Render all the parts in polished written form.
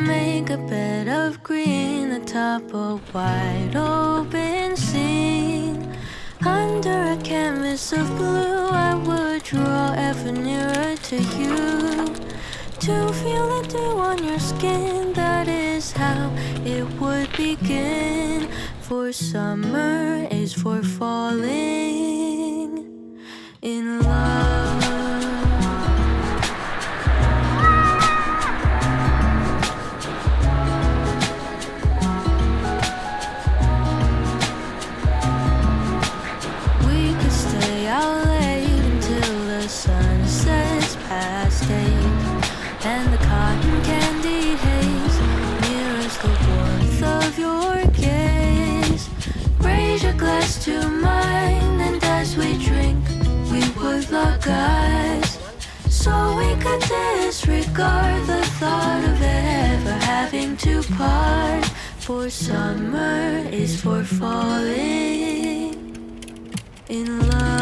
make a bed of green atop a wide open scene. Under a canvas of blue, I would draw ever nearer to you. To feel the dew on your skin, that is how it would begin. For summer is for falling in love. We could stay out late until the sun sets past 8, and the cotton candy haze mirrors the warmth of your gaze. Raise your glass to mine, and as we drink, we would lock eyes, so we could disregard the thought of ever having to part. For summer is for falling in love.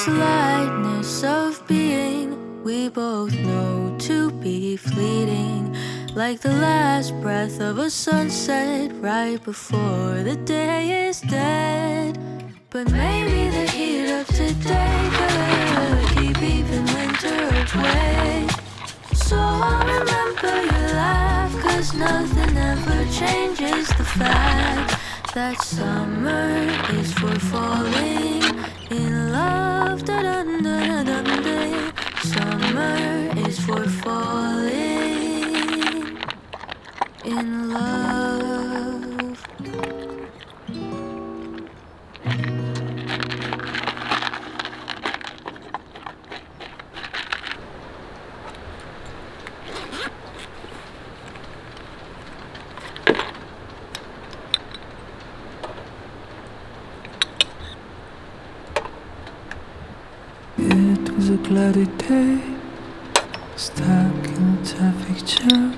Lightness of being, we both know to be fleeting, like the last breath of a sunset right before the day is dead. But maybe the heat of today could keep even winter away. So I'll remember your laugh, 'cause nothing ever changes the fact that summer is for falling in love. Da-dun-dun-dun-dun. Summer is for falling in love. It was a cloudy day, stuck in a traffic jam,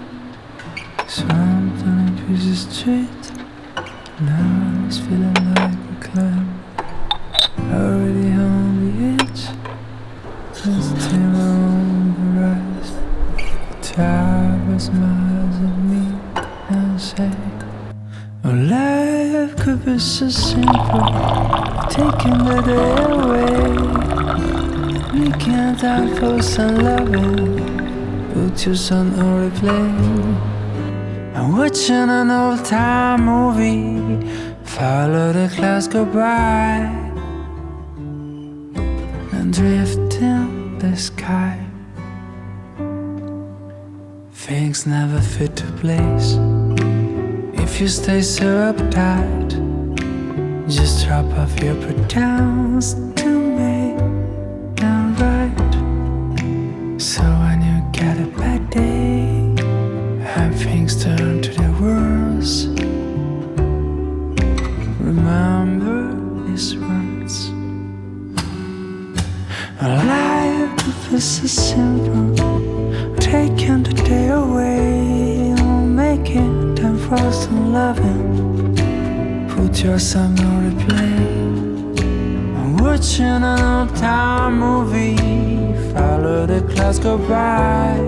swamped on a busy street. Now I was feeling like a clam, already on the edge. Just tear on the rise. The tower smiles at me and say, "Oh, life could be so simple, taking the day away. We can't time for some loving, put your son on replay. I'm watching an old time movie, follow the clouds go by, and drift in the sky. Things never fit to place if you stay so uptight. Just drop off your pretends to make them right. So when you get a bad day and things turn to the worst, remember these words. Life is so simple, taking the day away, making time for some loving. Put your song on replay. I'm watching an old time movie, follow the clouds go by.